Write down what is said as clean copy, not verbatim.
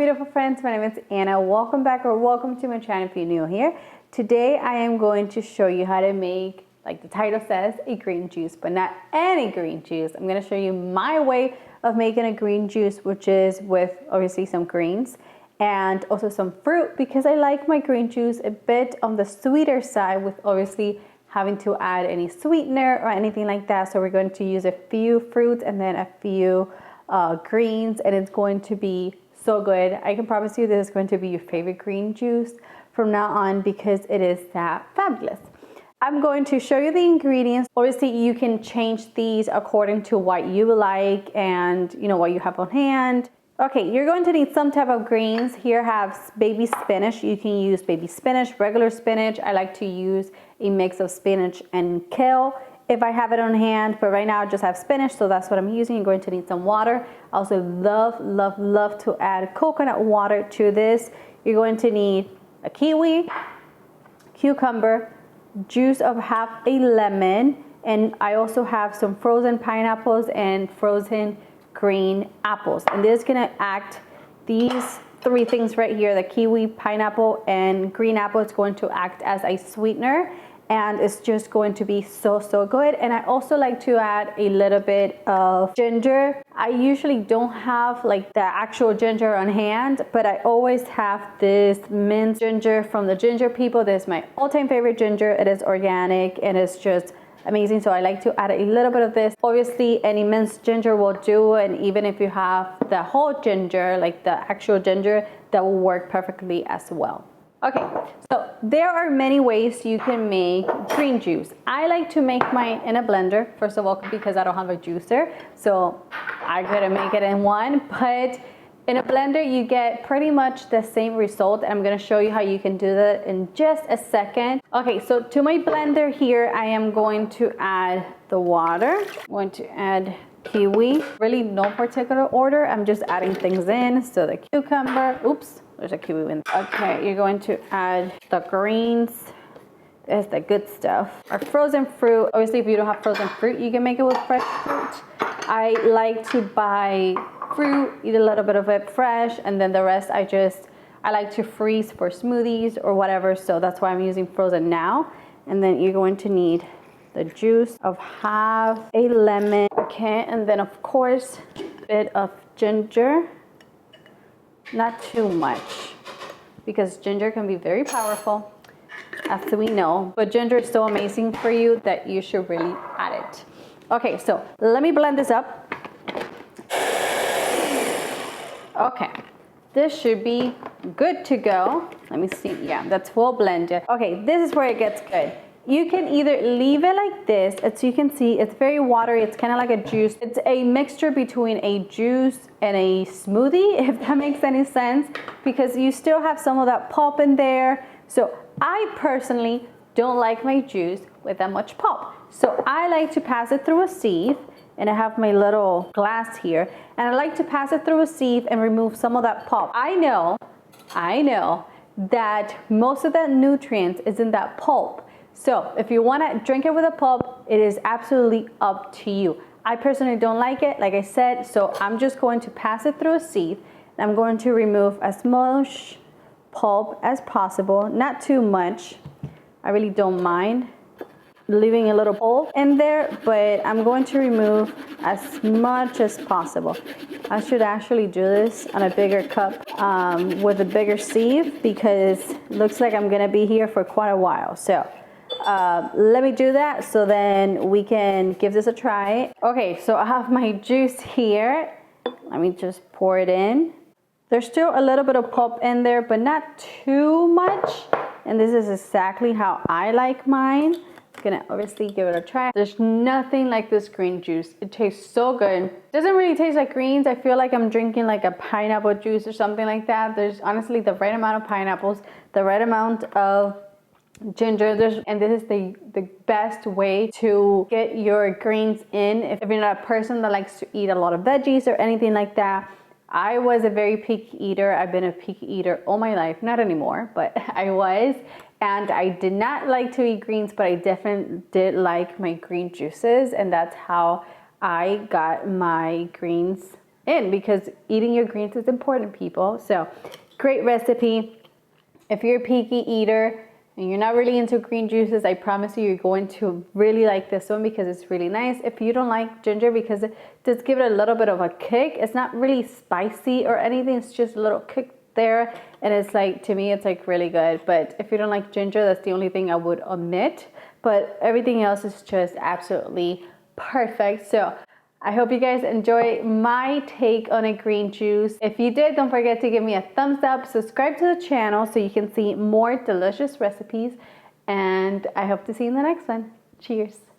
beautiful friends, my name is Anna. Welcome back or welcome to my channel if you're new here. Today I am going to show you how to make, like the title says, a green juice, but not any green juice. I'm going to show you my way of making a green juice, which is with obviously some greens and also some fruit, because I like my green juice a bit on the sweeter side with obviously having to add any sweetener or anything like that. So we're going to use a few fruits and then a few greens, and it's going to be so good. I can promise you this is going to be your favorite green juice from now on because it is that fabulous. I'm going to show you the ingredients. Obviously you can change these according to what you like and what you have on hand. Okay, you're going to need some type of greens. Here I have baby spinach. You can use baby spinach, regular spinach. I like to use a mix of spinach and kale if I have it on hand, but right now I just have spinach, so that's what I'm using. You're going to need some water. I also love to add coconut water to this. You're going to need a kiwi, cucumber, juice of half a lemon, and I also have some frozen pineapples and frozen green apples. And this is gonna act, these three things right here, the kiwi, pineapple, and green apple, it's going to act as a sweetener. And it's just going to be so good. And I also like to add a little bit of ginger. I usually don't have like the actual ginger on hand, but I always have this minced ginger from the Ginger People. This is my all-time favorite ginger. It is organic and it's just amazing. So I like to add a little bit of this. Obviously any minced ginger will do, and even if you have the whole ginger, like the actual ginger, that will work perfectly as well. Okay, so there are many ways you can make green juice. I like to make mine in a blender, first of all, because I don't have a juicer, so I couldn't make it in one, but in a blender you get pretty much the same result. I'm gonna show you how you can do that in just a second. Okay, so to my blender here, I am going to add the water. I'm going to add kiwi, really no particular order. I'm just adding things in. So the cucumber, oops. There's a kiwi in. Okay, you're going to add the greens. That's the good stuff. Our frozen fruit. Obviously, if you don't have frozen fruit, you can make it with fresh fruit. I like to buy fruit, eat a little bit of it fresh, and then the rest I like to freeze for smoothies or whatever. So that's why I'm using frozen now. And then you're going to need the juice of half a lemon. Okay, and then of course, a bit of ginger. Not too much, because ginger can be very powerful, as we know, but ginger is so amazing for you that you should really add it. Okay, so let me blend this up. Okay, this should be good to go. Let me see. Yeah, that's full blended. Okay, this is where it gets good. You can either leave it like this, as you can see, it's very watery, it's kind of like a juice. It's a mixture between a juice and a smoothie, if that makes any sense, because you still have some of that pulp in there. So I personally don't like my juice with that much pulp. So I like to pass it through a sieve, and I have my little glass here, and I like to pass it through a sieve and remove some of that pulp. I know that most of that nutrients is in that pulp. So if you want to drink it with a pulp, it is absolutely up to you. I personally don't like it, like I said, so I'm just going to pass it through a sieve. And I'm going to remove as much pulp as possible, not too much. I really don't mind leaving a little pulp in there, but I'm going to remove as much as possible. I should actually do this on a bigger cup with a bigger sieve, because it looks like I'm going to be here for quite a while. So let me do that so then we can give this a try. Okay, so I have my juice here. Let me just pour it in. There's still a little bit of pulp in there, but not too much. And this is exactly how I like mine. I'm gonna obviously give it a try. There's nothing like this green juice. It tastes so good. It doesn't really taste like greens. I feel like I'm drinking like a pineapple juice or something like that. There's honestly the right amount of pineapples, the right amount of ginger, and this is the best way to get your greens in if you're not a person that likes to eat a lot of veggies or anything like that. I was a very picky eater. I've been a picky eater all my life, not anymore, but I was, and I did not like to eat greens, but I definitely did like my green juices, and that's how I got my greens in, because eating your greens is important, people. So great recipe. If you're a picky eater and you're not really into green juices, I promise you, you're going to really like this one because it's really nice. If you don't like ginger, because it does give it a little bit of a kick, it's not really spicy or anything, it's just a little kick there, and it's like, to me, it's like really good. But if you don't like ginger, that's the only thing I would omit, but everything else is just absolutely perfect. So I hope you guys enjoy my take on a green juice. If you did, don't forget to give me a thumbs up, subscribe to the channel so you can see more delicious recipes, and I hope to see you in the next one. Cheers.